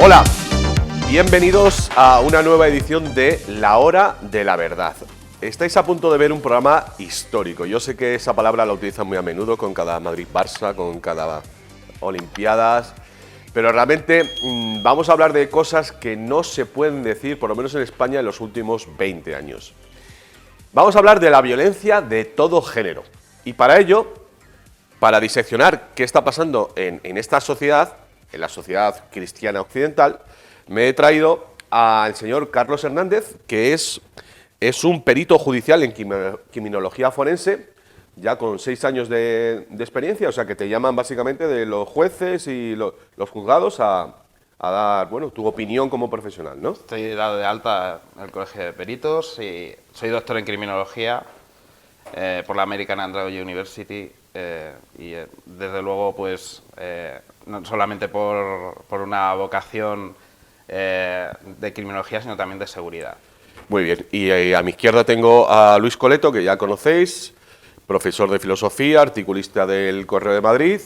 Hola, bienvenidos a una nueva edición de La Hora de la Verdad. Estáis a punto de ver un programa histórico. Yo sé que esa palabra la utilizan muy a menudo con cada Madrid-Barça, con cada Olimpiadas, pero realmente vamos a hablar de cosas que no se pueden decir, por lo menos en España, en los últimos 20 años. Vamos a hablar de la violencia de todo género. Y para ello, para diseccionar qué está pasando en esta sociedad, en la sociedad cristiana occidental, me he traído al señor Carlos Hernández, que es un perito judicial en criminología forense, ya con 6 años de experiencia, o sea que te llaman básicamente de los jueces y los juzgados a dar, bueno, tu opinión como profesional, ¿no? Estoy dado de alta en el Colegio de Peritos y soy doctor en criminología por la American Andrew University y desde luego pues no solamente por una vocación de criminología, sino también de seguridad. Muy bien, y a mi izquierda tengo a Luis Coleto, que ya conocéis, profesor de filosofía, articulista del Correo de Madrid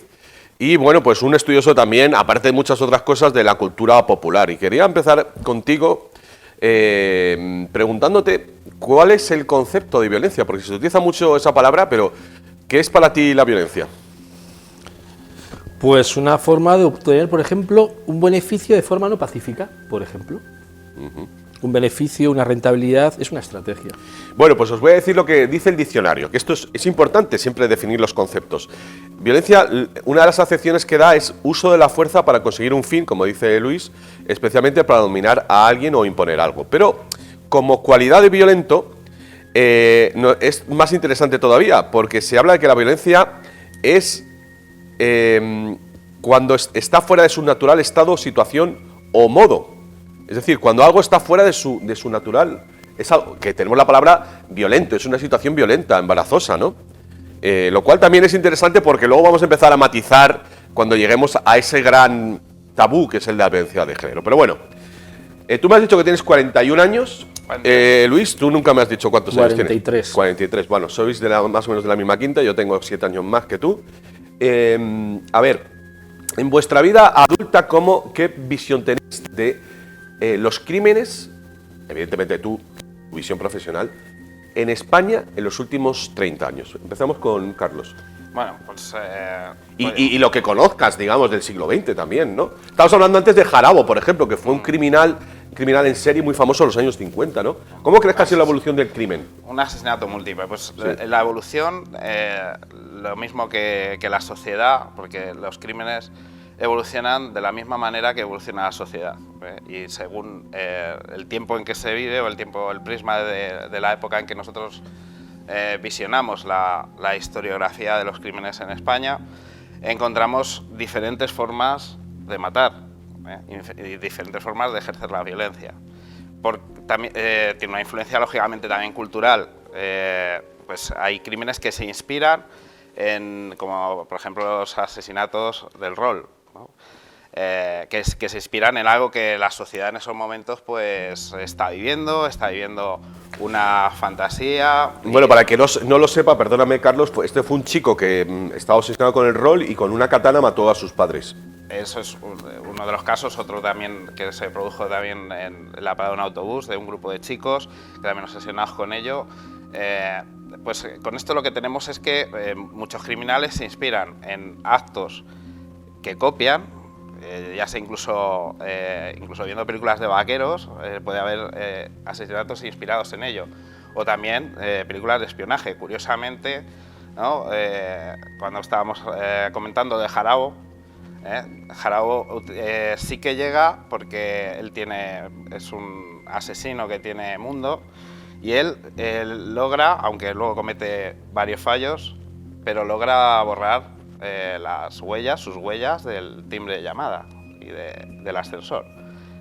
y, bueno, pues un estudioso también, aparte de muchas otras cosas, de la cultura popular. Y quería empezar contigo preguntándote cuál es el concepto de violencia, porque se utiliza mucho esa palabra, pero ¿qué es para ti la violencia? Pues una forma de obtener, por ejemplo, un beneficio de forma no pacífica, por ejemplo. Un beneficio, una rentabilidad, es una estrategia. Bueno, pues os voy a decir lo que dice el diccionario, que esto es importante siempre definir los conceptos. Violencia, una de las acepciones que da es uso de la fuerza para conseguir un fin, como dice Luis, especialmente para dominar a alguien o imponer algo. Pero como cualidad de violento, es más interesante todavía, porque se habla de que la violencia es cuando está fuera de su natural estado, situación o modo. Es decir, cuando algo está fuera de su natural, es algo que tenemos la palabra violento, es una situación violenta, embarazosa, ¿no? Lo cual también es interesante porque luego vamos a empezar a matizar cuando lleguemos a ese gran tabú que es el de la violencia de género. Pero bueno, tú me has dicho que tienes 41 años. Luis, tú nunca me has dicho cuántos años tienes. 43. 43, bueno, sois más o menos de la misma quinta, yo tengo 7 años más que tú. A ver, en vuestra vida adulta, ¿qué visión tenéis de los crímenes, evidentemente tu visión profesional, en España en los últimos 30 años? Empezamos con Carlos. Bueno, pues... Y lo que conozcas, digamos, del siglo XX también, ¿no? Estábamos hablando antes de Jarabo, por ejemplo, que fue un criminal en serie muy famoso en los años 50, ¿no? ¿Cómo crees que ha sido la evolución del crimen? Un asesinato múltiple. Pues sí. La evolución, lo mismo que la sociedad, porque los crímenes evolucionan de la misma manera que evoluciona la sociedad. Y según el tiempo en que se vive o el prisma de la época en que nosotros visionamos la historiografía de los crímenes en España, encontramos diferentes formas de matar y diferentes formas de ejercer la violencia. También, tiene una influencia lógicamente también cultural. Pues hay crímenes que se inspiran como por ejemplo los asesinatos del rol, ¿no? Que se inspiran en algo que la sociedad en esos momentos pues está viviendo una fantasía. Bueno, para que no lo sepa, perdóname Carlos, pues este fue un chico que estaba obsesionado con el rol y con una katana mató a sus padres. Eso es uno de los casos, otro también que se produjo también en la parada de un autobús de un grupo de chicos que también obsesionados con ello. Pues con esto lo que tenemos es que muchos criminales se inspiran en actos que copian, ya sea incluso viendo películas de vaqueros, puede haber asesinatos inspirados en ello, o también películas de espionaje. Curiosamente, ¿no? Cuando estábamos comentando de Jarabo, Jarabo sí que llega porque él es un asesino que tiene mundo y él logra, aunque luego comete varios fallos, pero logra borrar sus huellas del timbre de llamada y del ascensor.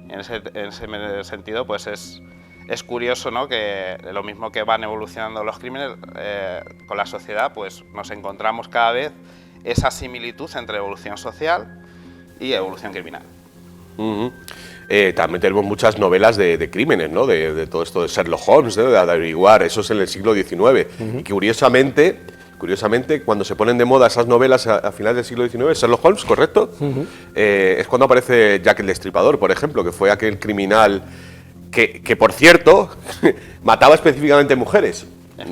Y en ese sentido, pues es curioso, ¿no? Que lo mismo que van evolucionando los crímenes con la sociedad, pues nos encontramos cada vez esa similitud entre evolución social y evolución criminal. También tenemos muchas novelas de crímenes, ¿no? De todo esto de Sherlock Holmes, ¿no? De averiguar, eso es en el siglo XIX. Y curiosamente, Curiosamente, cuando se ponen de moda esas novelas a finales del siglo XIX, Sherlock Holmes, ¿correcto? Es cuando aparece Jack el Destripador, por ejemplo, que fue aquel criminal que por cierto, mataba específicamente mujeres.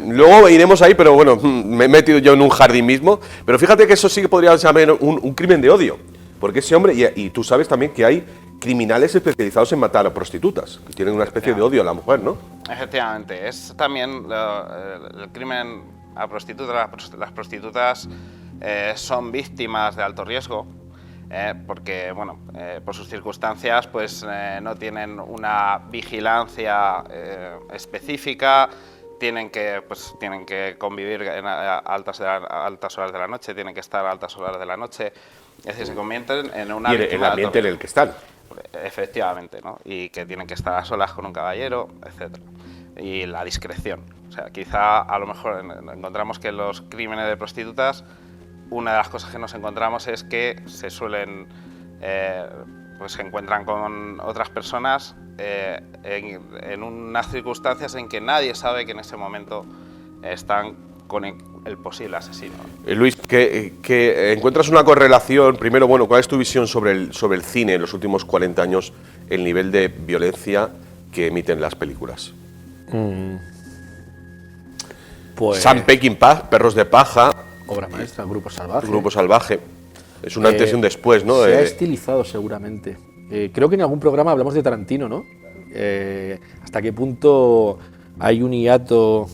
Luego iremos ahí, pero bueno, me he metido yo en un jardín mismo. Pero fíjate que eso sí que podría ser un crimen de odio. Porque ese hombre, y tú sabes también que hay criminales especializados en matar a prostitutas, que tienen una especie de odio a la mujer, ¿no? Efectivamente, es también el crimen a prostitutas. Las prostitutas son víctimas de alto riesgo, porque, bueno, por sus circunstancias, pues no tienen una vigilancia específica. Tienen que convivir a altas horas de la noche, tienen que estar a altas horas de la noche. Es decir, se convierten en una Y víctima el ambiente en el que están. Efectivamente, ¿no? Y que tienen que estar a solas con un caballero, etc. Y la discreción. O sea, quizá a lo mejor encontramos que en los crímenes de prostitutas, una de las cosas que nos encontramos es que se suelen, pues se encuentran con otras personas en unas circunstancias en que nadie sabe que en ese momento están con el posible asesino. Luis, que encuentras una correlación, primero, bueno, ¿cuál es tu visión sobre el cine en los últimos 40 años, el nivel de violencia que emiten las películas? Pues, Sam Peckinpah, Perros de paja. obra maestra, Grupo Salvaje. Grupo Salvaje. Es un antes y un después, ¿no? Se ha estilizado seguramente. Creo que en algún programa hablamos de Tarantino, ¿no? ¿Hasta qué punto hay un hiato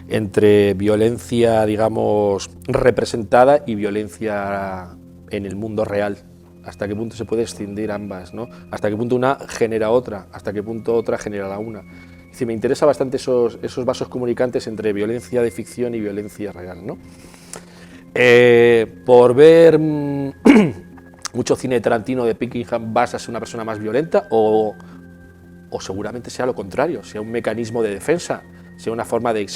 entre violencia, digamos, representada y violencia en el mundo real? ¿Hasta qué punto se puede escindir ambas, ¿no? ¿Hasta qué punto una genera otra? ¿Hasta qué punto otra genera la una? Es decir, me interesa bastante esos vasos comunicantes entre violencia de ficción y violencia real, ¿no? Por ver mucho cine de Tarantino, de Peckinpah, ¿vas a ser una persona más violenta o seguramente sea lo contrario, sea un mecanismo de defensa, sea una forma de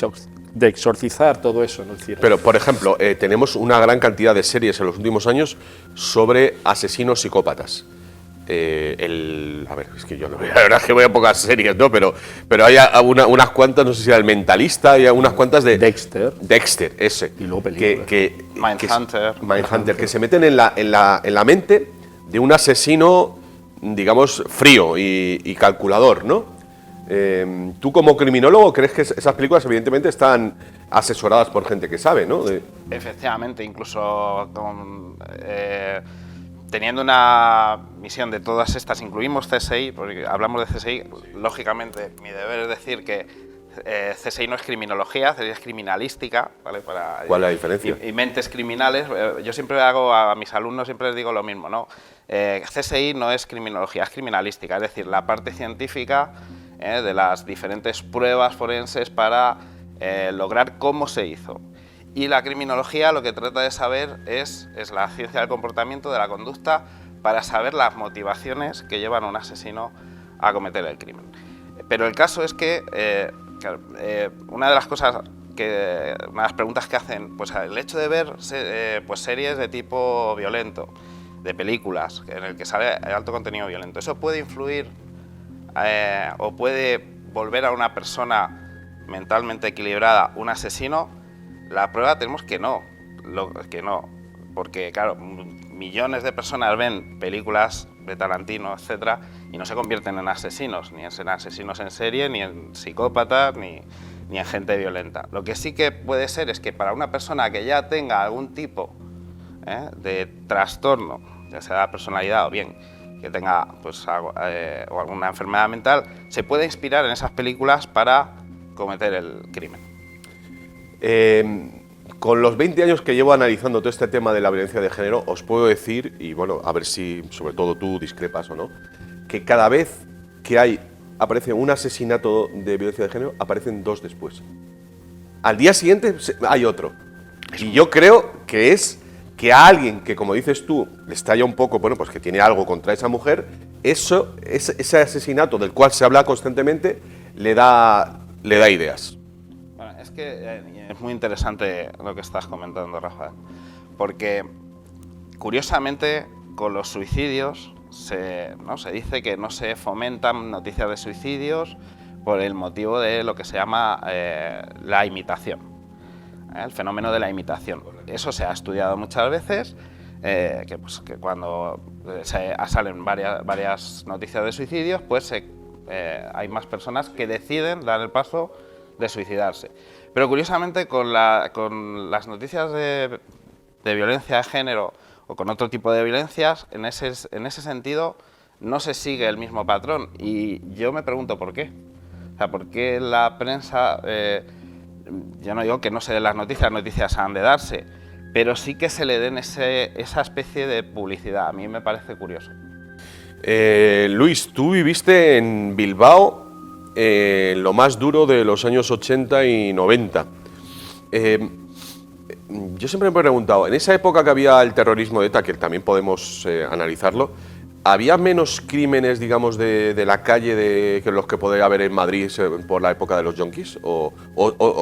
exorcizar todo eso, ¿no? Pero, por ejemplo, tenemos una gran cantidad de series en los últimos años sobre asesinos psicópatas. A ver, es que yo no veo, la verdad es que voy a pocas series, ¿no? Pero hay unas cuantas, no sé si era El Mentalista, y unas cuantas de... Dexter, ese. Y luego películas. Mindhunter, que se meten en la mente de un asesino, digamos, frío y calculador, ¿no? Tú como criminólogo crees que esas películas evidentemente están asesoradas por gente que sabe, ¿no? Efectivamente, incluso teniendo una misión de todas estas, incluimos CSI, porque hablamos de CSI, lógicamente mi deber es decir que CSI no es criminología, CSI es criminalística, ¿vale? ¿Cuál es la diferencia? Y mentes criminales. Yo siempre hago a mis alumnos, siempre les digo lo mismo, ¿no? CSI no es criminología, es criminalística, es decir, la parte científica de las diferentes pruebas forenses para lograr cómo se hizo. Y la criminología lo que trata de saber es la ciencia del comportamiento, de la conducta, para saber las motivaciones que llevan a un asesino a cometer el crimen. Pero el caso es que una de las preguntas que hacen, pues el hecho de ver pues series de tipo violento, de películas en el que sale alto contenido violento, ¿eso puede influir o puede volver a una persona mentalmente equilibrada un asesino? La prueba tenemos que no, porque claro, millones de personas ven películas de Tarantino, etcétera, y no se convierten en asesinos, ni en asesinos en serie, ni en psicópatas, ni en gente violenta. Lo que sí que puede ser es que para una persona que ya tenga algún tipo de trastorno, ya sea de personalidad o bien que tenga pues, o alguna enfermedad mental, se puede inspirar en esas películas para cometer el crimen. Con los 20 años que llevo analizando todo este tema de la violencia de género, os puedo decir, y bueno, a ver si sobre todo tú discrepas o no, que cada vez que aparece un asesinato de violencia de género, aparecen dos después. Al día siguiente hay otro. Y yo creo que es que a alguien que, como dices tú, le estalla un poco, bueno, pues que tiene algo contra esa mujer, ese asesinato del cual se habla constantemente, le da ideas. Bueno, es que es muy interesante lo que estás comentando, Rafael, porque curiosamente con los suicidios se dice que no se fomentan noticias de suicidios por el motivo de lo que se llama la imitación. el fenómeno de la imitación. Eso se ha estudiado muchas veces, que cuando salen varias noticias de suicidios, pues hay más personas que deciden dar el paso de suicidarse. Pero curiosamente con las noticias de violencia de género o con otro tipo de violencias, en ese sentido no se sigue el mismo patrón. Y yo me pregunto por qué. O sea, ¿por qué la prensa, yo no digo que no se den las noticias han de darse, pero sí que se le den esa especie de publicidad? A mí me parece curioso. Luis, tú viviste en Bilbao lo más duro de los años 80 y 90. Yo siempre me he preguntado, en esa época que había el terrorismo de ETA, que también podemos analizarlo, ¿había menos crímenes, digamos, de la calle que los que podía haber en Madrid por la época de los yonkis? ¿O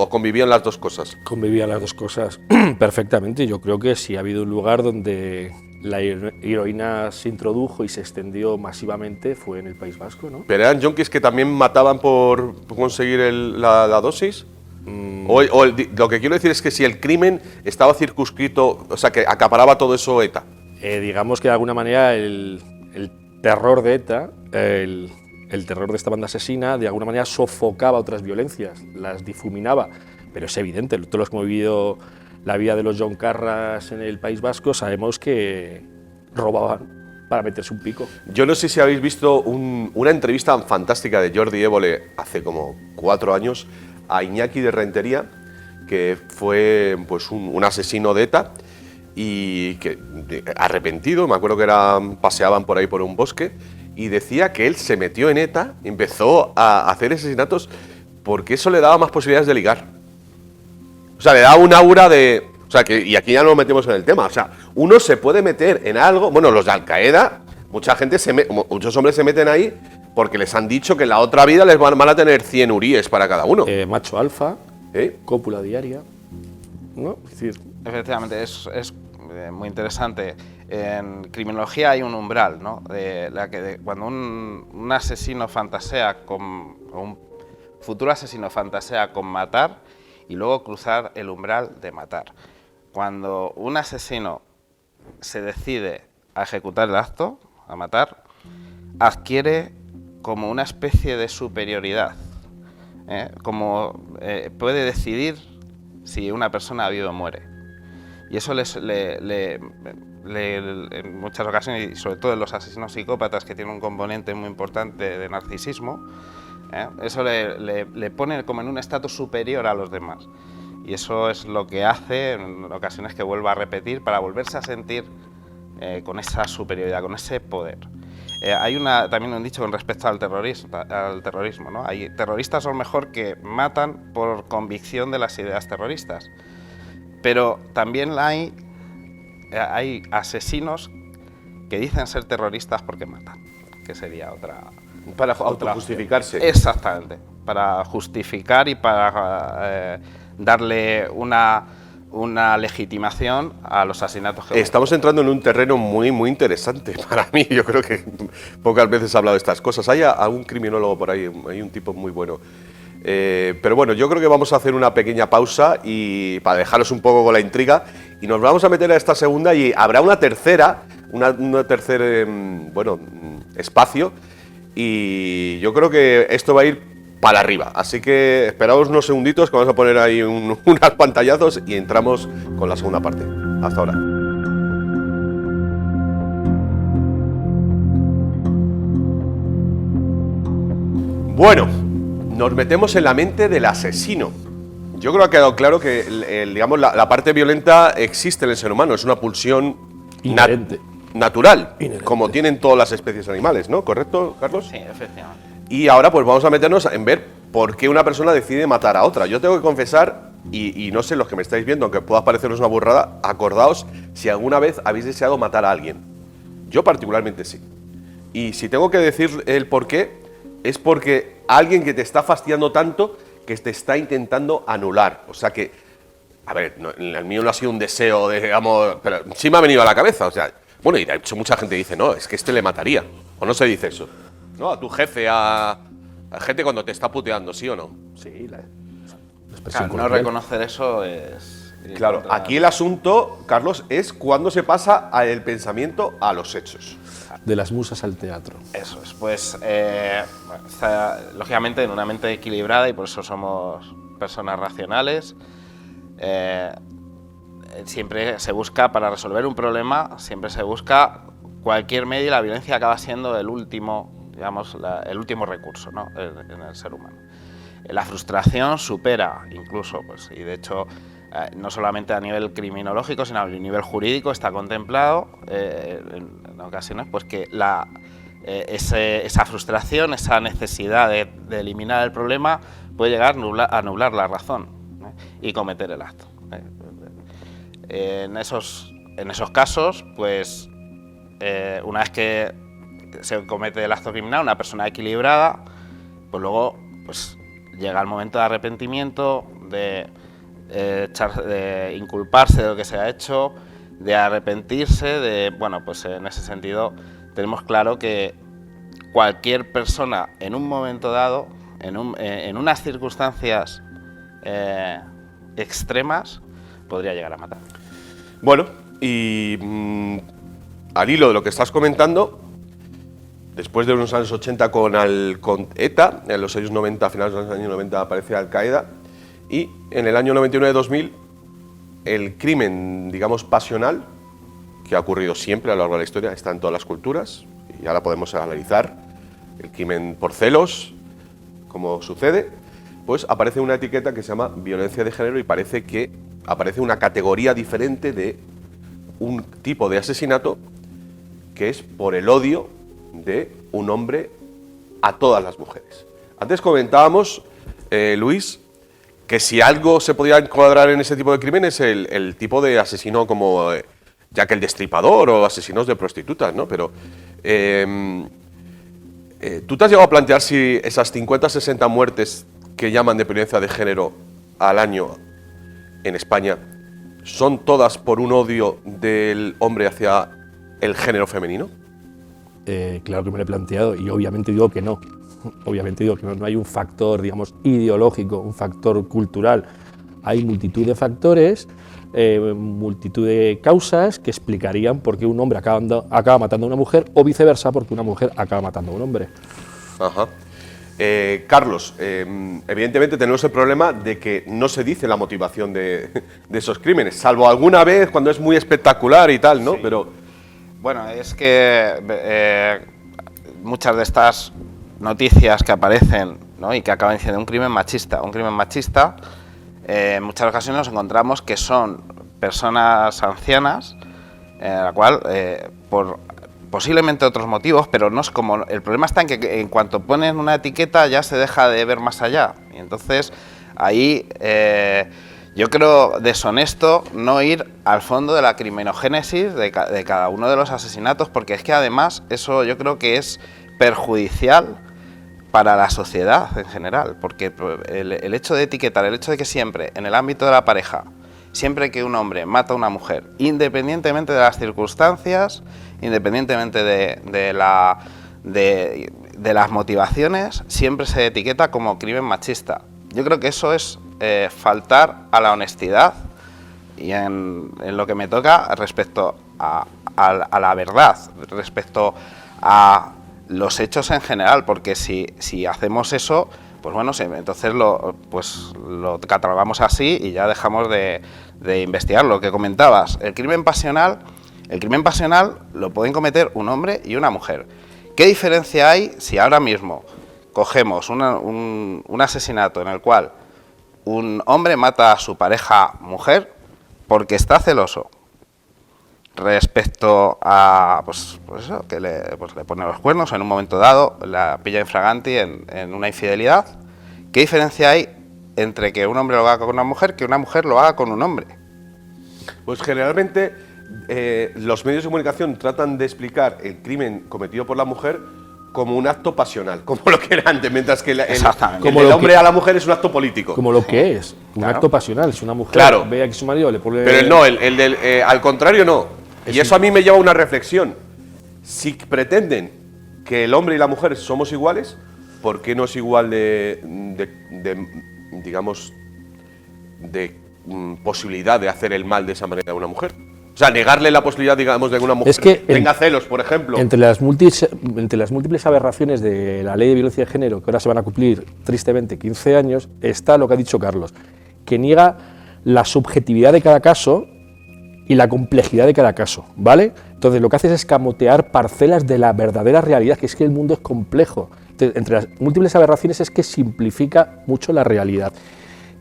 convivían las dos cosas? Convivían las dos cosas perfectamente. Yo creo que sí ha habido un lugar donde la heroína se introdujo y se extendió masivamente, fue en el País Vasco, ¿no? ¿Pero eran yonkis que también mataban por conseguir la dosis? Lo que quiero decir es que si el crimen estaba circunscrito, o sea, que acaparaba todo eso ETA. Digamos que de alguna manera el terror de ETA, el terror de esta banda asesina, de alguna manera sofocaba otras violencias, las difuminaba. Pero es evidente, todos los que hemos vivido la vida de los John Carras en el País Vasco sabemos que robaban para meterse un pico. Yo no sé si habéis visto una entrevista fantástica de Jordi Évole hace como 4 años a Iñaki de Rentería, que fue pues un asesino de ETA y que arrepentido, me acuerdo que paseaban por ahí por un bosque y decía que él se metió en ETA, empezó a hacer asesinatos porque eso le daba más posibilidades de ligar. O sea, le daba un aura de... O sea, y aquí ya no nos metemos en el tema. O sea, uno se puede meter en algo... Bueno, los de Al-Qaeda, muchos hombres se meten ahí porque les han dicho que en la otra vida les van a tener 100 uríes para cada uno. Macho alfa, cópula diaria, ¿no? Es decir, efectivamente, es muy interesante. En criminología hay un umbral, ¿no? Cuando un asesino fantasea o un futuro asesino fantasea con matar y luego cruzar el umbral de matar. Cuando un asesino se decide a ejecutar el acto, a matar, adquiere como una especie de superioridad, puede decidir si una persona vive o muere. Y eso en muchas ocasiones, y sobre todo en los asesinos psicópatas, que tienen un componente muy importante de narcisismo, eso le pone como en un estatus superior a los demás. Y eso es lo que hace en ocasiones que vuelva a repetir para volverse a sentir con esa superioridad, con ese poder. Hay también un dicho con respecto al terrorismo, ¿no? Hay terroristas a lo mejor que matan por convicción de las ideas terroristas, pero también hay asesinos que dicen ser terroristas porque matan, que sería otra... Para autojustificarse. Exactamente, para justificar y para darle una legitimación a los asesinatos que... Estamos entrando en un terreno muy, muy interesante para mí. Yo creo que pocas veces se ha hablado de estas cosas. Hay algún criminólogo por ahí, hay un tipo muy bueno. Pero bueno, yo creo que vamos a hacer una pequeña pausa y para dejaros un poco con la intriga y nos vamos a meter a esta segunda y habrá una tercera, espacio y yo creo que esto va a ir para arriba. Así que esperaos unos segunditos que vamos a poner ahí unos pantallazos y entramos con la segunda parte. Hasta ahora. Bueno, nos metemos en la mente del asesino. Yo creo que ha quedado claro que digamos, la parte violenta existe en el ser humano, es una pulsión natural, inherente, como tienen todas las especies animales, ¿no? ¿Correcto, Carlos? Sí, efectivamente. Y ahora pues vamos a meternos en ver por qué una persona decide matar a otra. Yo tengo que confesar, y no sé los que me estáis viendo, aunque pueda pareceros una burrada, acordaos si alguna vez habéis deseado matar a alguien. Yo particularmente sí. Y si tengo que decir el por qué, es porque alguien que te está fastidiando tanto que te está intentando anular. O sea que, a ver, el mío no ha sido un deseo, digamos, pero sí me ha venido a la cabeza. O sea, bueno, y de hecho mucha gente dice, no, es que le mataría. O no se dice eso. ¿No? A tu jefe, a gente cuando te está puteando, ¿sí o no? Sí, la expresión. Claro, no reconocer eso es Claro, aquí el asunto, Carlos, es cuando se pasa del pensamiento a los hechos. De las musas al teatro. Eso es, pues está, lógicamente en una mente equilibrada, y por eso somos personas racionales. Siempre se busca, para resolver un problema, siempre se busca cualquier medio, y la violencia acaba siendo el último, digamos, el último recurso, ¿no?, en el ser humano. La frustración supera incluso, pues, y de hecho, no solamente a nivel criminológico, sino a nivel jurídico está contemplado en ocasiones, pues, que esa frustración, esa necesidad de eliminar el problema puede llegar a nublar la razón, y cometer el acto. En esos casos, pues, una vez que se comete el acto criminal, una persona equilibrada, pues luego, pues, llega el momento de arrepentimiento, de inculparse de lo que se ha hecho, de arrepentirse, bueno, pues en ese sentido tenemos claro que cualquier persona en un momento dado, en unas circunstancias extremas, podría llegar a matar. Bueno, y al hilo de lo que estás comentando, después de unos años 80 con ETA, en los años 90, a finales de los años 90 aparece Al-Qaeda, y en el año 99-2000 el crimen, digamos, pasional, que ha ocurrido siempre a lo largo de la historia, está en todas las culturas, y ahora podemos analizar el crimen por celos, como sucede, pues aparece una etiqueta que se llama violencia de género, y parece que aparece una categoría diferente de un tipo de asesinato que es por el odio de un hombre a todas las mujeres. Antes comentábamos, Luis, que si algo se podía encuadrar en ese tipo de crímenes, el tipo de asesino como Jack el Destripador o asesinos de prostitutas, ¿no? Pero ¿tú te has llegado a plantear si esas 50-60 muertes que llaman de violencia de género al año en España son todas por un odio del hombre hacia el género femenino? Claro que me lo he planteado, y obviamente digo que no. Obviamente digo que no hay un factor, digamos, ideológico, un factor cultural. Hay multitud de factores, multitud de causas que explicarían por qué un hombre acaba matando a una mujer, o viceversa, porque una mujer acaba matando a un hombre. Ajá. Carlos, evidentemente tenemos el problema de que no se dice la motivación de esos crímenes, salvo alguna vez cuando es muy espectacular y tal, ¿no? Sí. Pero bueno, es que muchas de estas noticias que aparecen, ¿no?, y que acaban siendo un crimen machista, en muchas ocasiones nos encontramos que son personas ancianas, la cual, por posiblemente otros motivos, pero no es como... El problema está en que en cuanto ponen una etiqueta ya se deja de ver más allá. Y entonces ahí yo creo deshonesto no ir al fondo de la criminogénesis de cada uno de los asesinatos, porque es que además eso yo creo que es perjudicial para la sociedad en general, porque el hecho de etiquetar, el hecho de que siempre en el ámbito de la pareja, siempre que un hombre mata a una mujer, independientemente de las circunstancias, independientemente de las motivaciones, siempre se etiqueta como crimen machista. Yo creo que eso es faltar a la honestidad y en lo que me toca respecto a la verdad, respecto a los hechos en general, porque si hacemos eso, pues bueno, entonces lo catalogamos así y ya dejamos de investigar lo que comentabas. El crimen pasional lo pueden cometer un hombre y una mujer. ¿Qué diferencia hay si ahora mismo cogemos un asesinato en el cual un hombre mata a su pareja mujer porque está celoso respecto a pues eso, que le pone los cuernos en un momento dado, la pilla infraganti en una infidelidad? ¿Qué diferencia hay entre que un hombre lo haga con una mujer que una mujer lo haga con un hombre? pues generalmente los medios de comunicación tratan de explicar el crimen cometido por la mujer como un acto pasional, como lo que era antes, mientras que el hombre a la mujer es un acto político. Como lo que es, un Claro. acto pasional. Si una mujer Claro. ve a que su marido le pone... Pero al contrario no. Y eso a mí me lleva a una reflexión. Si pretenden que el hombre y la mujer somos iguales, ¿por qué no es igual digamos, de posibilidad de hacer el mal de esa manera a una mujer. O sea, negarle la posibilidad, digamos, de que una mujer Es que tenga celos, por ejemplo. Entre las múltiples aberraciones de la ley de violencia de género, que ahora se van a cumplir tristemente 15 años, está lo que ha dicho Carlos, que niega la subjetividad de cada caso y la complejidad de cada caso, ¿vale? Entonces lo que hace es escamotear parcelas de la verdadera realidad, que es que el mundo es complejo. Entonces, entre las múltiples aberraciones es que simplifica mucho la realidad.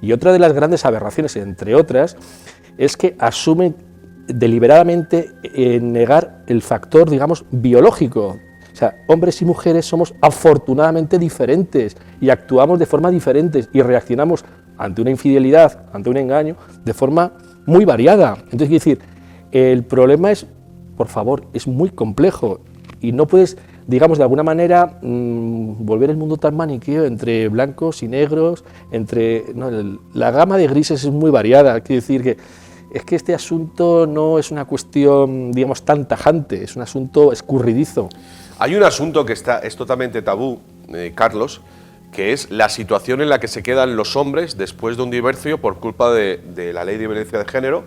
Y otra de las grandes aberraciones, entre otras, es que asume deliberadamente negar el factor, digamos, biológico. O sea, hombres y mujeres somos afortunadamente diferentes y actuamos de forma diferentes y reaccionamos ante una infidelidad, ante un engaño, de forma muy variada. Entonces, quiero decir, el problema es, por favor, es muy complejo y no puedes, digamos, de alguna manera volver el mundo tan maniqueo entre blancos y negros, la gama de grises es muy variada. Quiero decir que es que este asunto no es una cuestión, digamos, tan tajante, es un asunto escurridizo. Hay un asunto que es totalmente tabú, Carlos, que es la situación en la que se quedan los hombres después de un divorcio por culpa de la ley de violencia de género.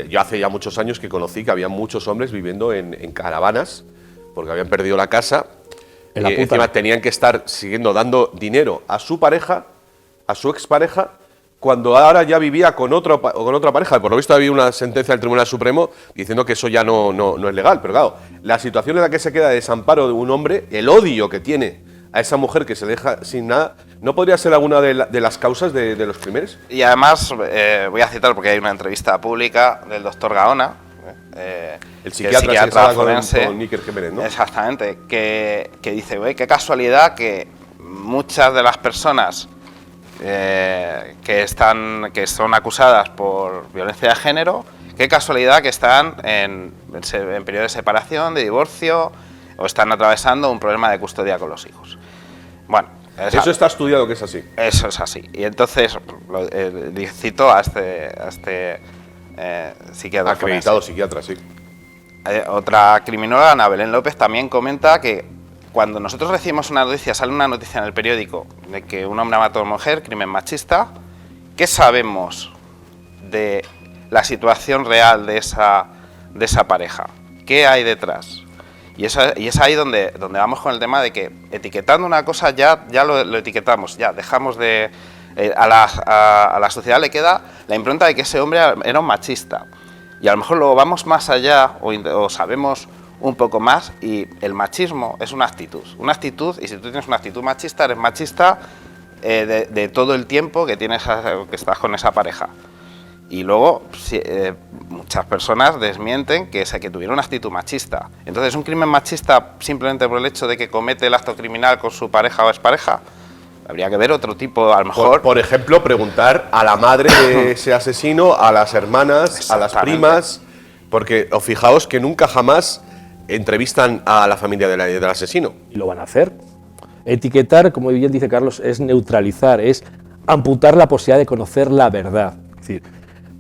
Yo hace ya muchos años que conocí que había muchos hombres viviendo en caravanas porque habían perdido la casa. Encima tenían que estar siguiendo dando dinero a su pareja, a su expareja, cuando ahora ya vivía con otra pareja. Por lo visto había una sentencia del Tribunal Supremo diciendo que eso ya no es legal. Pero claro, la situación en la que se queda de desamparo de un hombre, el odio que tiene a esa mujer que se deja sin nada, ¿no podría ser alguna de las causas de los crímenes? Y además, voy a citar porque hay una entrevista pública del doctor Gaona, el psiquiatra forense, con Iker Jiménez, ¿no? Exactamente, que dice, qué casualidad que muchas de las personas que son acusadas por violencia de género, qué casualidad que están en periodo de separación, de divorcio, o están atravesando un problema de custodia con los hijos. Bueno, eso está estudiado que es así. Eso es así. Y entonces cito a este psiquiatra acreditado forense. Psiquiatra, sí. Otra criminóloga, Ana Belén López, también comenta que cuando nosotros recibimos una noticia, sale una noticia en el periódico de que un hombre ha matado a una mujer, crimen machista, ¿qué sabemos de la situación real de esa pareja? ¿Qué hay detrás? Y es ahí donde vamos con el tema de que etiquetando una cosa ya lo etiquetamos, ya dejamos de... a la sociedad le queda la impronta de que ese hombre era un machista. Y a lo mejor luego vamos más allá o sabemos un poco más, y el machismo es una actitud, y si tú tienes una actitud machista, eres machista de todo el tiempo que estás con esa pareja. Y luego muchas personas desmienten que tuviera una actitud machista. Entonces, ¿un crimen machista simplemente por el hecho de que comete el acto criminal con su pareja o expareja? Habría que ver otro tipo, a lo mejor... Por ejemplo, preguntar a la madre de ese asesino, a las hermanas, a las primas, porque fijaos que nunca jamás entrevistan a la familia del asesino. Y lo van a hacer. Etiquetar, como bien dice Carlos, es neutralizar, es amputar la posibilidad de conocer la verdad. Es decir,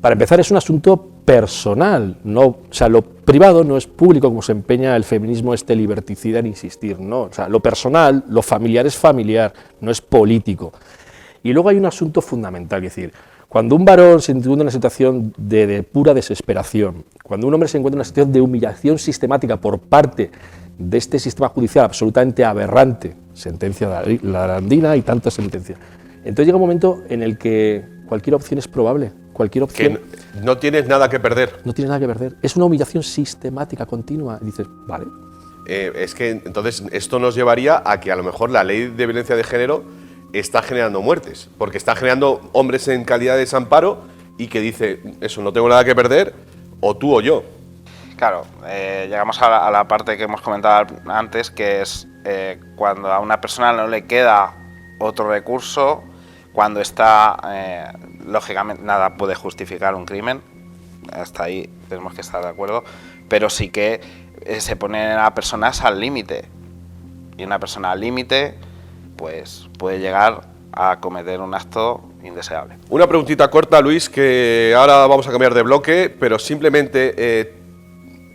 para empezar, es un asunto personal, o sea, lo privado no es público, como se empeña el feminismo liberticida en insistir, no, o sea, lo personal, lo familiar es familiar, no es político. Y luego hay un asunto fundamental, es decir, cuando un varón se encuentra en una situación de pura desesperación, cuando un hombre se encuentra en una situación de humillación sistemática por parte de este sistema judicial absolutamente aberrante, sentencia de la Arandina y tantas sentencias, entonces llega un momento en el que cualquier opción es probable. Cualquier opción. Que no tienes nada que perder. No tienes nada que perder. Es una humillación sistemática, continua. Y dices, vale. Es que entonces esto nos llevaría a que a lo mejor la ley de violencia de género está generando muertes, porque está generando hombres en calidad de desamparo y que dice, eso, no tengo nada que perder, o tú o yo. Claro, llegamos a la parte que hemos comentado antes, que es cuando a una persona no le queda otro recurso, cuando está, lógicamente, nada puede justificar un crimen, hasta ahí tenemos que estar de acuerdo, pero sí que se ponen a personas al límite, y una persona al límite pues puede llegar a cometer un acto indeseable. Una preguntita corta, Luis, que ahora vamos a cambiar de bloque, pero simplemente,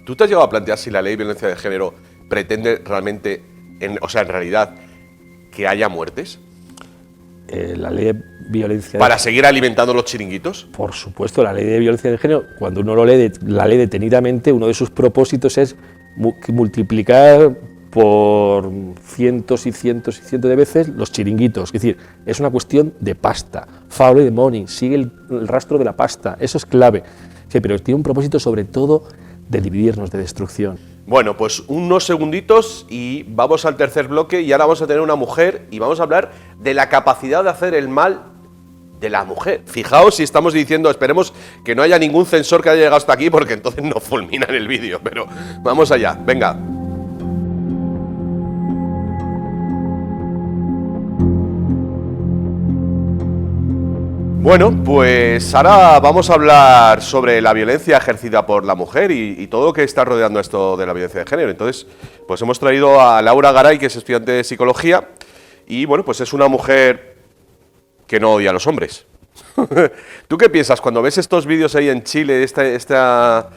¿tú te has llegado a plantear si la ley de violencia de género pretende realmente, en realidad, que haya muertes? La ley violencia. ¿Para seguir alimentando los chiringuitos? Por supuesto, la ley de violencia de género, cuando uno lo lee la ley detenidamente, uno de sus propósitos es multiplicar por cientos y cientos y cientos de veces los chiringuitos. Es decir, es una cuestión de pasta. Follow the money, sigue el rastro de la pasta, eso es clave. Sí, pero tiene un propósito sobre todo de dividirnos, de destrucción. Bueno, pues unos segunditos y vamos al tercer bloque y ahora vamos a tener una mujer y vamos a hablar de la capacidad de hacer el mal de la mujer. Fijaos si estamos diciendo, esperemos que no haya ningún censor que haya llegado hasta aquí porque entonces nos fulminan el vídeo, pero vamos allá, venga. Bueno, pues ahora vamos a hablar sobre la violencia ejercida por la mujer y todo lo que está rodeando esto de la violencia de género. Entonces, pues hemos traído a Laura Garay, que es estudiante de psicología, y bueno, pues es una mujer que no odia a los hombres. ¿Tú qué piensas cuando ves estos vídeos ahí en Chile, esta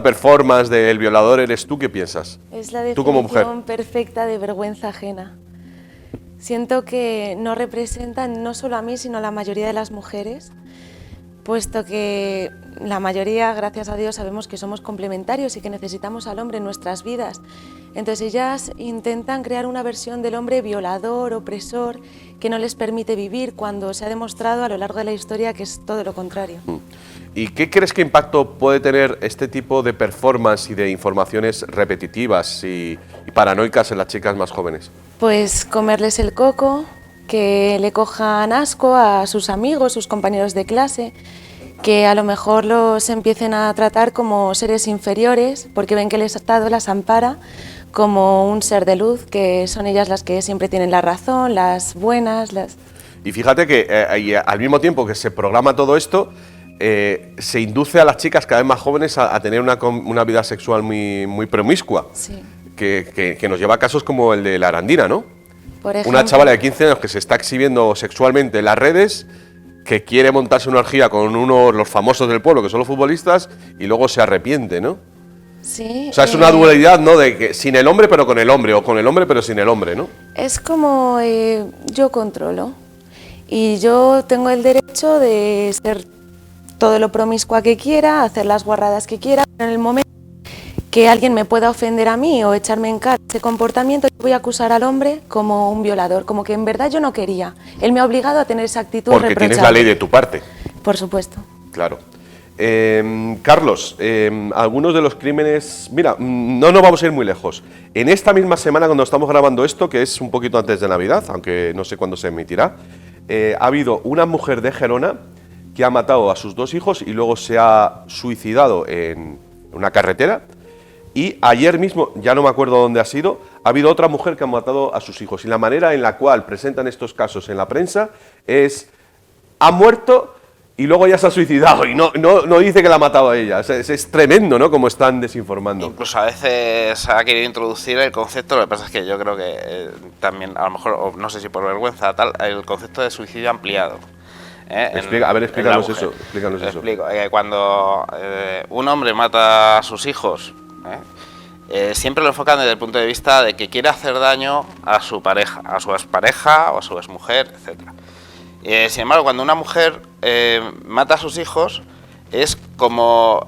performance del violador eres tú? ¿Qué piensas? Es la tú como mujer. definición perfecta de vergüenza ajena. Siento que no representan no solo a mí, sino a la mayoría de las mujeres, puesto que la mayoría, gracias a Dios, sabemos que somos complementarios y que necesitamos al hombre en nuestras vidas. Entonces ellas intentan crear una versión del hombre violador, opresor, que no les permite vivir, cuando se ha demostrado a lo largo de la historia que es todo lo contrario. ¿Y qué crees que impacto puede tener este tipo de performance y de informaciones repetitivas y paranoicas en las chicas más jóvenes? Pues comerles el coco, que le cojan asco a sus amigos, sus compañeros de clase, que a lo mejor los empiecen a tratar como seres inferiores, porque ven que el Estado las ampara como un ser de luz, que son ellas las que siempre tienen la razón, las buenas. Y fíjate que al mismo tiempo que se programa todo esto, se induce a las chicas cada vez más jóvenes a tener una vida sexual muy promiscua. Sí. Que nos lleva a casos como el de la Arandina, ¿no? Por ejemplo, una chavala de 15 años que se está exhibiendo sexualmente en las redes, que quiere montarse una orgía con los famosos del pueblo, que son los futbolistas, y luego se arrepiente, ¿no? Sí. O sea, es una dualidad, ¿no? De que sin el hombre pero con el hombre, o con el hombre pero sin el hombre, ¿no? Es como yo controlo y yo tengo el derecho de ser todo lo promiscua que quiera, hacer las guarradas que quiera, pero en el momento que alguien me pueda ofender a mí o echarme en cara ese comportamiento, yo voy a acusar al hombre como un violador, como que en verdad yo no quería. Él me ha obligado a tener esa actitud reprochable. Porque tienes la ley de tu parte. Por supuesto. Claro. Carlos, algunos de los crímenes... Mira, no nos vamos a ir muy lejos. En esta misma semana, cuando estamos grabando esto, que es un poquito antes de Navidad, aunque no sé cuándo se emitirá, ha habido una mujer de Gerona que ha matado a sus 2 hijos y luego se ha suicidado en una carretera. Y ayer mismo, ya no me acuerdo dónde ha sido, ha habido otra mujer que ha matado a sus hijos. Y la manera en la cual presentan estos casos en la prensa es: ha muerto y luego ya se ha suicidado. Y no dice que la ha matado a ella. Es tremendo, ¿no?, como están desinformando. Incluso a veces se ha querido introducir el concepto, lo que pasa es que yo creo que también, a lo mejor, o no sé si por vergüenza tal, el concepto de suicidio ampliado. Explícanos eso. Explico. Cuando un hombre mata a sus hijos, siempre lo enfocan desde el punto de vista de que quiere hacer daño a su pareja, a su expareja o a su exmujer, etc. Sin embargo, cuando una mujer mata a sus hijos, es como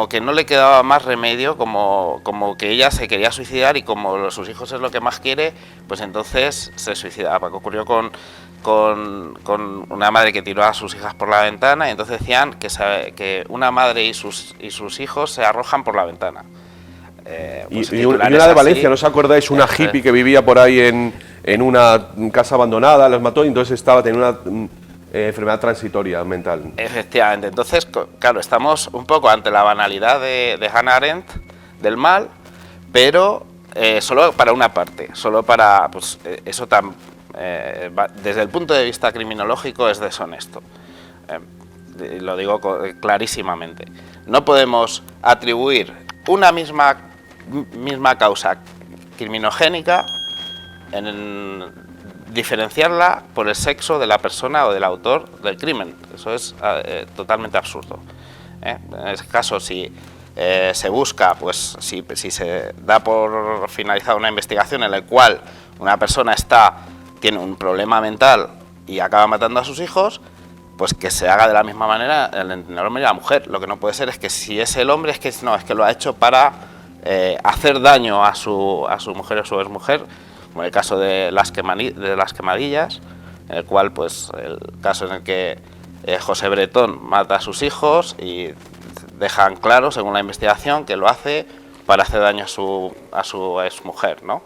que no le quedaba más remedio, como que ella se quería suicidar, y como sus hijos es lo que más quiere, pues entonces se suicidaba. Que ocurrió con una madre que tiró a sus hijas por la ventana, y entonces decían que una madre y sus hijos se arrojan por la ventana. Y una de Valencia, ¿no os acordáis? Una hippie que vivía por ahí en una casa abandonada, las mató, y entonces teniendo una enfermedad transitoria mental. Efectivamente. Entonces, claro, estamos un poco ante la banalidad de Hannah Arendt, del mal, pero solo para una parte, solo para, pues eso desde el punto de vista criminológico es deshonesto. Lo digo clarísimamente. No podemos atribuir una misma causa criminogénica, diferenciarla por el sexo de la persona o del autor del crimen. Eso es totalmente absurdo. En ese caso, si se busca, pues si se da por finalizada una investigación en la cual una persona tiene un problema mental y acaba matando a sus hijos, pues que se haga de la misma manera el hombre y la mujer. Lo que no puede ser es que si es el hombre, es que lo ha hecho para hacer daño a su mujer o su exmujer, como el caso de las quemadillas, en el cual, pues, el caso en el que José Bretón mata a sus hijos y dejan claro, según la investigación, que lo hace para hacer daño a su exmujer, ¿no?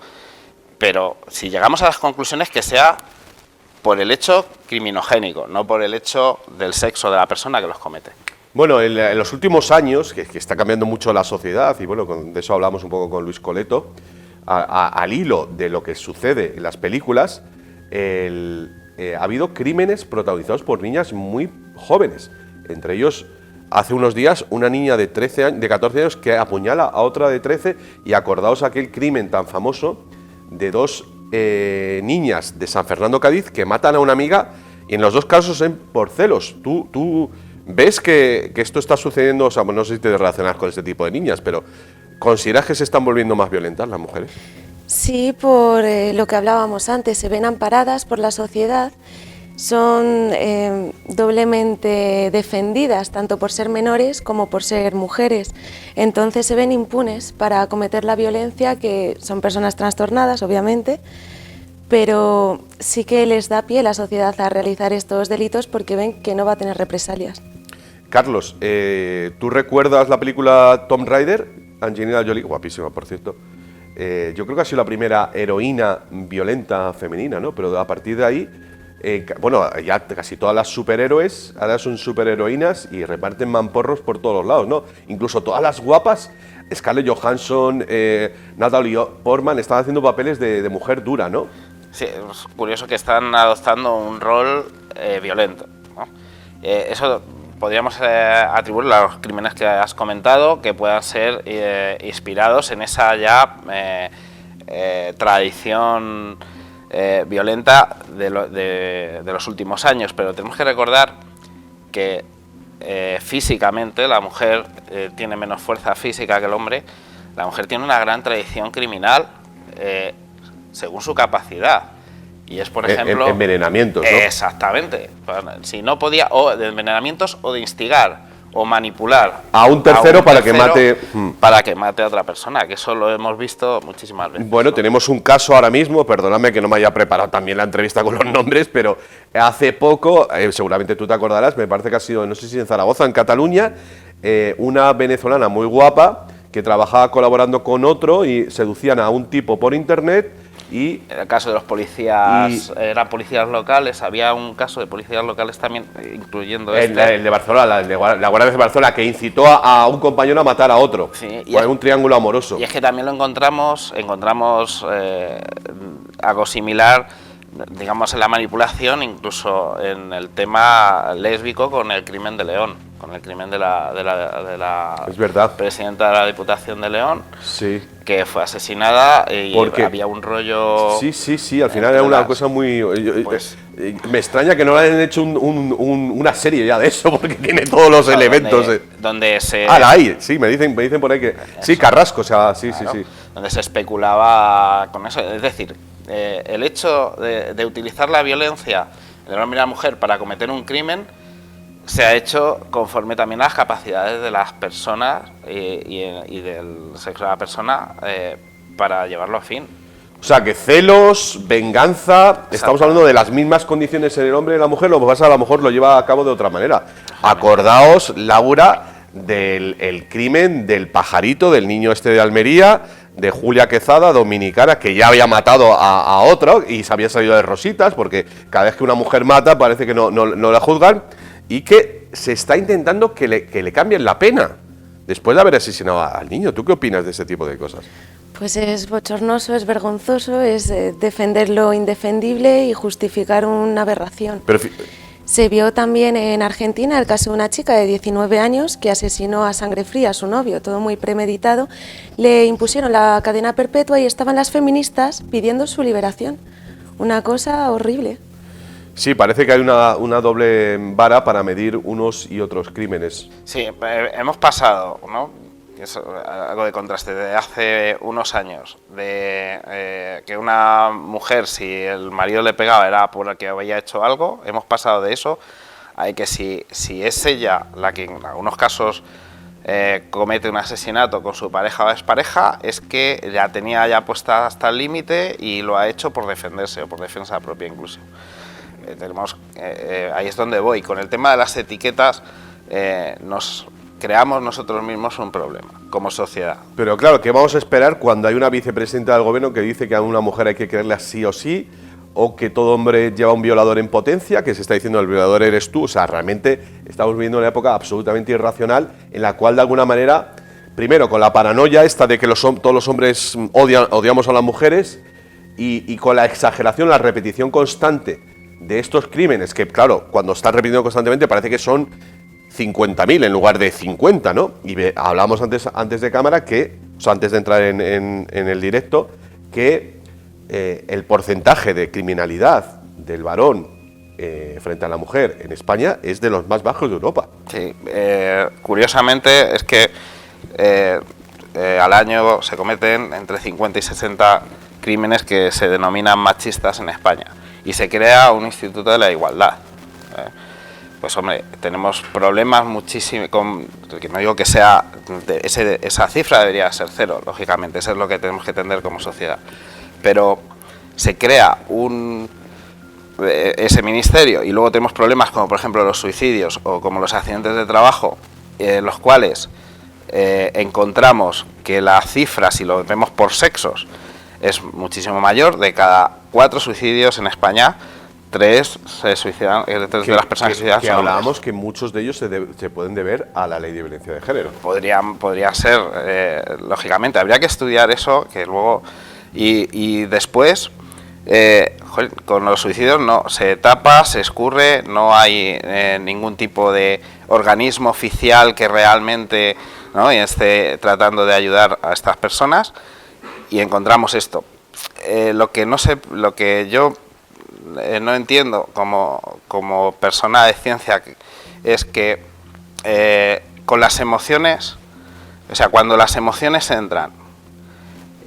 Pero si llegamos a las conclusiones, que sea por el hecho criminogénico, no por el hecho del sexo de la persona que los comete. Bueno, en los últimos años, que está cambiando mucho la sociedad, y bueno, de eso hablamos un poco con Luis Coleto, al hilo de lo que sucede en las películas, ha habido crímenes protagonizados por niñas muy jóvenes. Entre ellos, hace unos días, una niña de 14 años que apuñala a otra de 13, y acordaos aquel crimen tan famoso de dos niñas de San Fernando, Cádiz, que matan a una amiga, y en los dos casos por celos. ¿Tú ves que esto está sucediendo? O sea, no sé si te relacionas con este tipo de niñas, pero ¿consideras que se están volviendo más violentas las mujeres? Sí, por lo que hablábamos antes, se ven amparadas por la sociedad, son doblemente defendidas, tanto por ser menores como por ser mujeres. Entonces se ven impunes para cometer la violencia, que son personas trastornadas, obviamente, pero sí que les da pie la sociedad a realizar estos delitos porque ven que no va a tener represalias. Carlos, ¿tú recuerdas la película Tomb Raider? Angelina Jolie, guapísima, por cierto. Yo creo que ha sido la primera heroína violenta femenina, ¿no? Pero a partir de ahí, bueno, ya casi todas las superhéroes ahora son superheroínas y reparten mamporros por todos los lados, ¿no? Incluso todas las guapas, Scarlett Johansson, Natalie Portman, están haciendo papeles de mujer dura, ¿no? Sí, es curioso que están adoptando un rol violento, ¿no? Eso podríamos atribuirlo a los crímenes que has comentado, que puedan ser inspirados en esa ya tradición violenta de los últimos años, pero tenemos que recordar que físicamente la mujer tiene menos fuerza física que el hombre. La mujer tiene una gran tradición criminal según su capacidad, y es, por ejemplo, envenenamientos, ¿no? Exactamente. Si no podía, o de envenenamientos, o de instigar o manipular a un tercero para que mate a otra persona, que eso lo hemos visto muchísimas veces. Bueno, tenemos un caso ahora mismo, perdóname que no me haya preparado también la entrevista con los nombres, pero hace poco, seguramente tú te acordarás, me parece que ha sido, no sé si en Zaragoza, en Cataluña, una venezolana muy guapa que trabajaba colaborando con otro y seducían a un tipo por internet. Y en el caso de los policías, eran policías locales, había un caso de policías locales también, incluyendo el de Barcelona, la Guardia de Barcelona, que incitó a un compañero a matar a otro. Sí, y un triángulo amoroso. Y es que también lo encontramos algo similar, digamos, en la manipulación, incluso en el tema lésbico, con el crimen de León, con el crimen de la es verdad, presidenta de la Diputación de León, sí, que fue asesinada y porque había un rollo... Sí, al final era una cosa muy... me extraña que no le hayan hecho una serie ya de eso, porque tiene todos los elementos. Donde se... la hay, sí, me dicen por ahí que... Eso. Sí, Carrasco, o sea, sí, claro, sí. Donde se especulaba con eso, es decir, el hecho de utilizar la violencia del hombre y la mujer para cometer un crimen se ha hecho conforme también a las capacidades de las personas y del sexo de la persona para llevarlo a fin. O sea, que celos, venganza, estamos hablando de las mismas condiciones en el hombre y la mujer, lo que pasa a lo mejor lo lleva a cabo de otra manera. Acordaos, Laura, del crimen del pajarito, del niño este de Almería, de Julia Quezada, dominicana, que ya había matado a otro y se había salido de rositas, porque cada vez que una mujer mata parece que no la juzgan, y que se está intentando que le cambien la pena después de haber asesinado al niño. ¿Tú qué opinas de ese tipo de cosas? Pues es bochornoso, es vergonzoso, es defender lo indefendible y justificar una aberración. Se vio también en Argentina el caso de una chica de 19 años que asesinó a sangre fría a su novio, todo muy premeditado. Le impusieron la cadena perpetua y estaban las feministas pidiendo su liberación. Una cosa horrible. Sí, parece que hay una doble vara para medir unos y otros crímenes. Sí, hemos pasado, ¿no? Es algo de contraste, de hace unos años, de que una mujer, si el marido le pegaba, era por el que había hecho algo. Hemos pasado de eso hay que si es ella la que en algunos casos comete un asesinato con su pareja o expareja, es que la tenía ya puesta hasta el límite y lo ha hecho por defenderse o por defensa propia incluso. Ahí es donde voy. Con el tema de las etiquetas nos creamos nosotros mismos un problema como sociedad. Pero claro, ¿qué vamos a esperar cuando hay una vicepresidenta del gobierno que dice que a una mujer hay que creerle sí o sí? O que todo hombre lleva un violador en potencia, que se está diciendo el violador eres tú. O sea, realmente estamos viviendo una época absolutamente irracional en la cual de alguna manera, primero con la paranoia esta de que todos los hombres odiamos a las mujeres y con la exageración, la repetición constante de estos crímenes, que claro, cuando están repitiendo constantemente parece que son 50.000 en lugar de 50, ¿no? Y hablamos antes de cámara que, o sea, antes de entrar en el directo, que el porcentaje de criminalidad del varón frente a la mujer en España es de los más bajos de Europa. Sí, curiosamente es que al año se cometen entre 50 y 60 crímenes que se denominan machistas en España y se crea un Instituto de la Igualdad. Pues hombre, tenemos problemas muchísimos, que no digo que sea, esa cifra debería ser cero, lógicamente, eso es lo que tenemos que entender como sociedad. Pero se crea ese ministerio y luego tenemos problemas como por ejemplo los suicidios o como los accidentes de trabajo, en los cuales encontramos que la cifra, si lo vemos por sexos, es muchísimo mayor. De cada 4 suicidios en España, 3 se suicidan, 3 de las personas que se suicidan son hombres. Hablábamos que muchos de ellos se pueden deber a la ley de violencia de género. Podría ser, lógicamente, habría que estudiar eso, que luego... Y después, con los suicidios no se tapa, se escurre, no hay ningún tipo de organismo oficial que realmente, ¿no?, y esté tratando de ayudar a estas personas, y encontramos esto. Lo que yo no entiendo como persona de ciencia es que con las emociones, o sea, cuando las emociones entran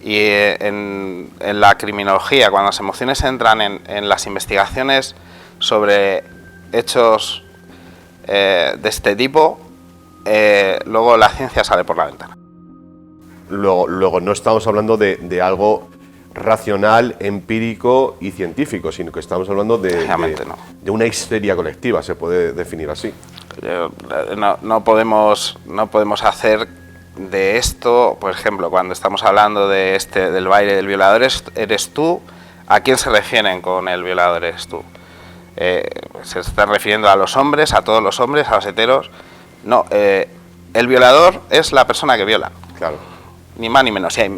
y en la criminología, cuando las emociones entran en las investigaciones sobre hechos de este tipo, luego la ciencia sale por la ventana. Luego no estamos hablando de algo racional, empírico y científico, sino que estamos hablando de una histeria colectiva, se puede definir así. No podemos hacer de esto, por ejemplo, cuando estamos hablando del baile del violador eres tú, ¿a quién se refieren con el violador eres tú? Se están refiriendo a los hombres, a todos los hombres, a los heteros. No, el violador es la persona que viola. Claro. Ni más ni menos. Si hay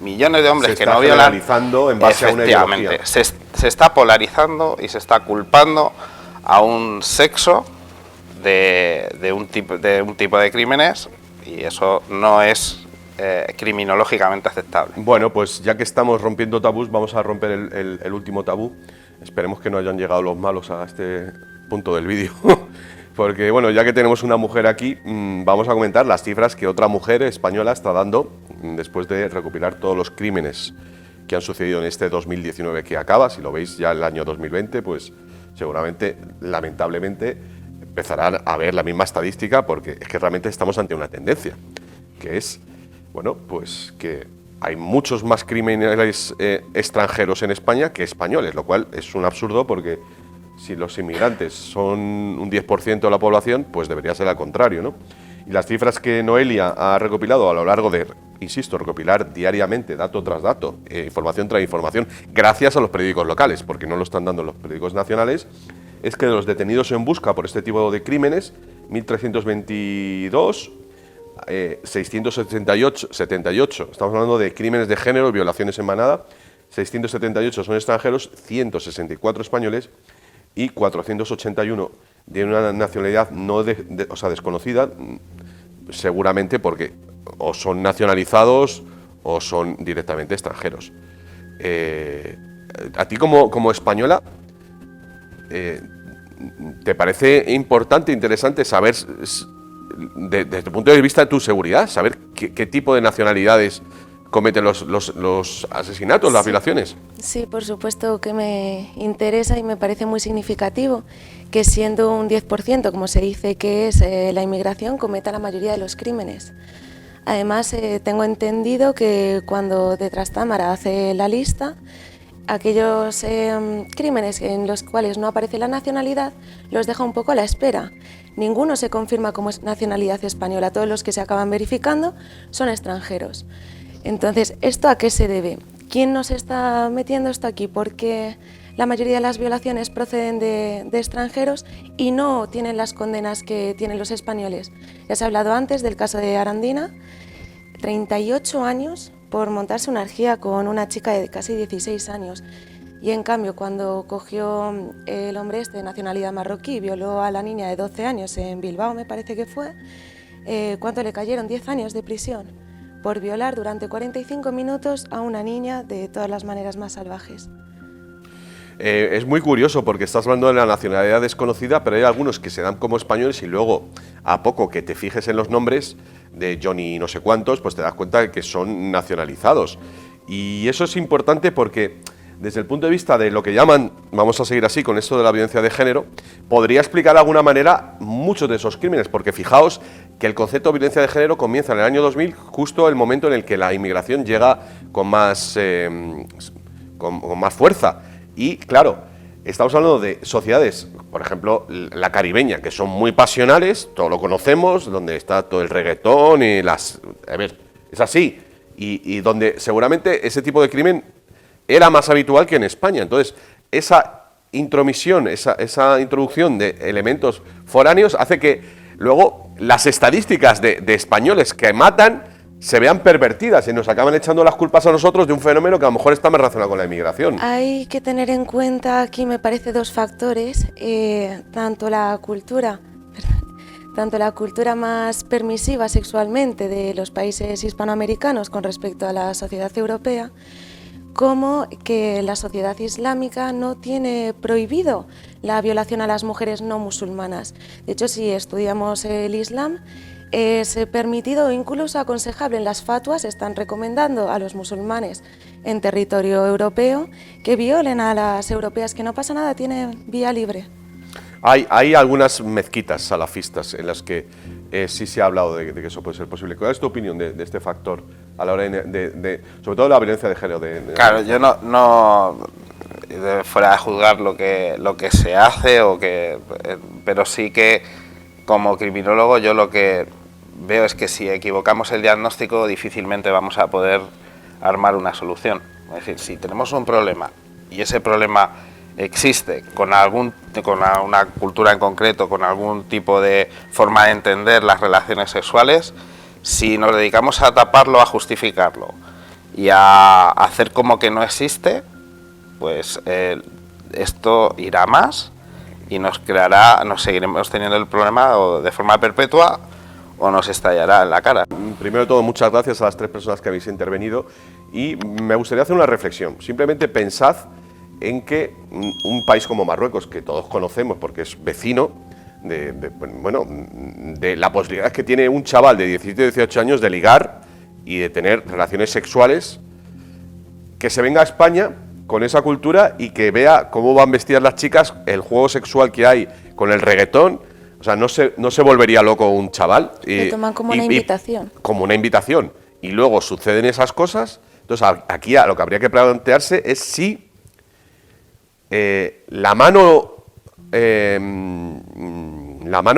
millones de hombres que no violan, generalizando en base a una ideología. Se está polarizando y se está culpando a un sexo de un tipo de crímenes, y eso no es criminológicamente aceptable. Bueno, pues ya que estamos rompiendo tabús, vamos a romper el último tabú. Esperemos que no hayan llegado los malos a este punto del vídeo. Porque, bueno, ya que tenemos una mujer aquí, vamos a comentar las cifras que otra mujer española está dando después de recopilar todos los crímenes que han sucedido en este 2019 que acaba. Si lo veis ya el año 2020, pues seguramente, lamentablemente, empezarán a ver la misma estadística, porque es que realmente estamos ante una tendencia, que es, bueno, pues que hay muchos más criminales extranjeros en España que españoles, lo cual es un absurdo, porque si los inmigrantes son un 10% de la población, pues debería ser al contrario, ¿no? Y las cifras que Noelia ha recopilado a lo largo de, insisto, recopilar diariamente, dato tras dato, información tras información, gracias a los periódicos locales, porque no lo están dando los periódicos nacionales, es que de los detenidos en busca por este tipo de crímenes, 1.322, 678, estamos hablando de crímenes de género, violaciones en manada, 678 son extranjeros, 164 españoles, y 481 de una nacionalidad desconocida, seguramente porque o son nacionalizados o son directamente extranjeros. A ti como española, ¿te parece importante, interesante saber, desde el punto de vista de tu seguridad, saber qué tipo de nacionalidades cometen los asesinatos, las violaciones? Sí, por supuesto que me interesa y me parece muy significativo que siendo un 10%, como se dice que es la inmigración, cometa la mayoría de los crímenes. Además, tengo entendido que cuando de Trastámara hace la lista, aquellos crímenes en los cuales no aparece la nacionalidad los deja un poco a la espera. Ninguno se confirma como nacionalidad española, todos los que se acaban verificando son extranjeros. Entonces, ¿esto a qué se debe? ¿Quién nos está metiendo esto aquí? Porque la mayoría de las violaciones proceden de extranjeros y no tienen las condenas que tienen los españoles. Ya se ha hablado antes del caso de Arandina, 38 años por montarse una orgía con una chica de casi 16 años. Y en cambio, cuando cogió el hombre de nacionalidad marroquí y violó a la niña de 12 años en Bilbao, me parece que fue, ¿cuánto le cayeron? 10 años de prisión por violar durante 45 minutos a una niña de todas las maneras más salvajes. Es muy curioso porque estás hablando de la nacionalidad desconocida, pero hay algunos que se dan como españoles y luego, a poco que te fijes en los nombres de Johnny no sé cuántos, pues te das cuenta de que son nacionalizados. Y eso es importante porque, desde el punto de vista de lo que llaman, vamos a seguir así con esto de la violencia de género, podría explicar de alguna manera muchos de esos crímenes, porque fijaos que el concepto de violencia de género comienza en el año 2000, justo el momento en el que la inmigración llega con más fuerza. Y claro, estamos hablando de sociedades, por ejemplo, la caribeña, que son muy pasionales, todo lo conocemos, donde está todo el reggaetón y las... A ver, es así, y donde seguramente ese tipo de crimen era más habitual que en España. Entonces, esa intromisión, esa introducción de elementos foráneos hace que luego las estadísticas de españoles que matan se vean pervertidas y nos acaban echando las culpas a nosotros de un fenómeno que a lo mejor está más relacionado con la inmigración. Hay que tener en cuenta aquí, me parece, dos factores, tanto la cultura más permisiva sexualmente de los países hispanoamericanos con respecto a la sociedad europea, como que la sociedad islámica no tiene prohibido la violación a las mujeres no musulmanas. De hecho, si estudiamos el Islam, es permitido o incluso aconsejable. En las fatuas están recomendando a los musulmanes en territorio europeo que violen a las europeas, que no pasa nada, tienen vía libre. Hay algunas mezquitas salafistas en las que sí se ha hablado de que eso puede ser posible. ¿Cuál es tu opinión de este factor a la hora de sobre todo la violencia de género? Claro, yo no fuera de juzgar lo que se hace, pero sí que como criminólogo yo lo que veo es que si equivocamos el diagnóstico difícilmente vamos a poder armar una solución. Es decir, si tenemos un problema y ese problema existe con una cultura en concreto, con algún tipo de forma de entender las relaciones sexuales, si nos dedicamos a taparlo, a justificarlo y a hacer como que no existe, pues esto irá más y nos seguiremos teniendo el problema o de forma perpetua o nos estallará en la cara. Primero de todo, muchas gracias a las tres personas que habéis intervenido y me gustaría hacer una reflexión. Simplemente pensad en que un país como Marruecos, que todos conocemos porque es vecino, de la posibilidad que tiene un chaval de 17 o 18 años de ligar y de tener relaciones sexuales, que se venga a España con esa cultura y que vea cómo van vestidas las chicas, el juego sexual que hay con el reggaetón. O sea, no se volvería loco un chaval. Lo toman como una invitación. Como una invitación. Y luego suceden esas cosas. Entonces, aquí lo que habría que plantearse es si la mano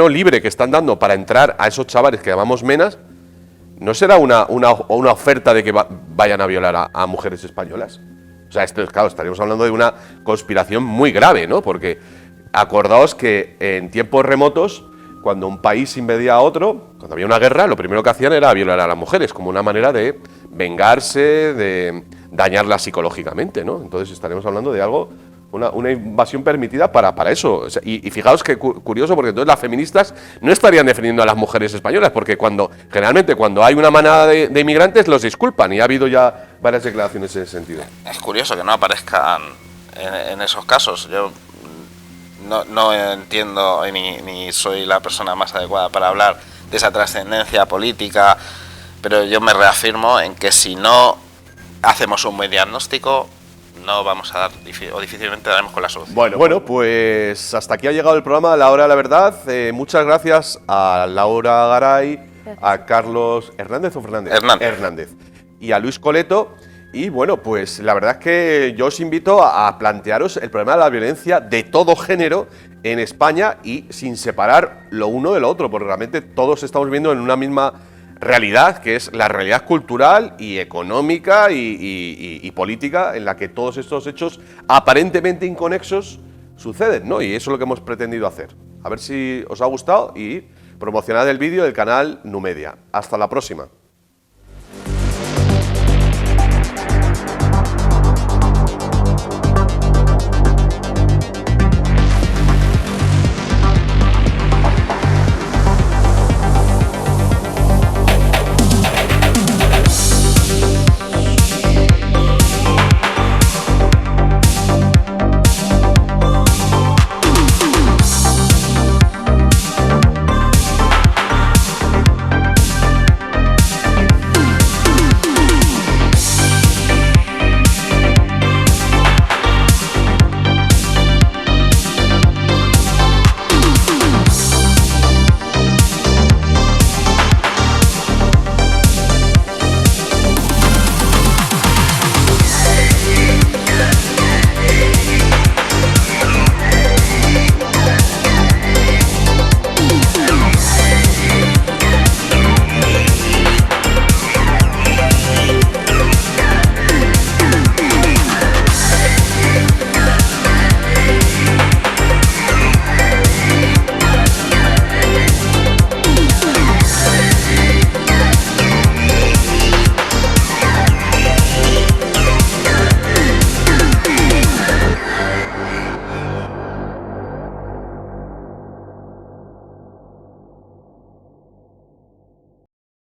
libre que están dando para entrar a esos chavales que llamamos menas, ¿no será una oferta de que vayan a violar a mujeres españolas? O sea, claro, estaríamos hablando de una conspiración muy grave, ¿no? Porque acordaos que en tiempos remotos, cuando un país invadía a otro, cuando había una guerra, lo primero que hacían era violar a las mujeres, como una manera de vengarse, de dañarlas psicológicamente, ¿no? Entonces estaremos hablando de algo, una invasión permitida para eso. O sea, y fijaos que curioso, porque entonces las feministas no estarían defendiendo a las mujeres españolas, porque generalmente cuando hay una manada de inmigrantes los disculpan, y ha habido ya varias declaraciones en ese sentido. Es curioso que no aparezcan en esos casos. Yo no entiendo ni soy la persona más adecuada para hablar de esa trascendencia política, pero yo me reafirmo en que si no hacemos un buen diagnóstico, no vamos a dar, o difícilmente daremos con la solución. Bueno, pues hasta aquí ha llegado el programa La Hora de la Verdad. Muchas gracias a Laura Garay, a Carlos Hernández o Fernández. Hernández. Y a Luis Coleto. Y bueno, pues la verdad es que yo os invito a plantearos el problema de la violencia de todo género en España y sin separar lo uno de lo otro, porque realmente todos estamos viviendo en una misma realidad, que es la realidad cultural y económica y política, en la que todos estos hechos aparentemente inconexos suceden, ¿no? Y eso es lo que hemos pretendido hacer. A ver si os ha gustado y promocionad el vídeo del canal Numedia. Hasta la próxima.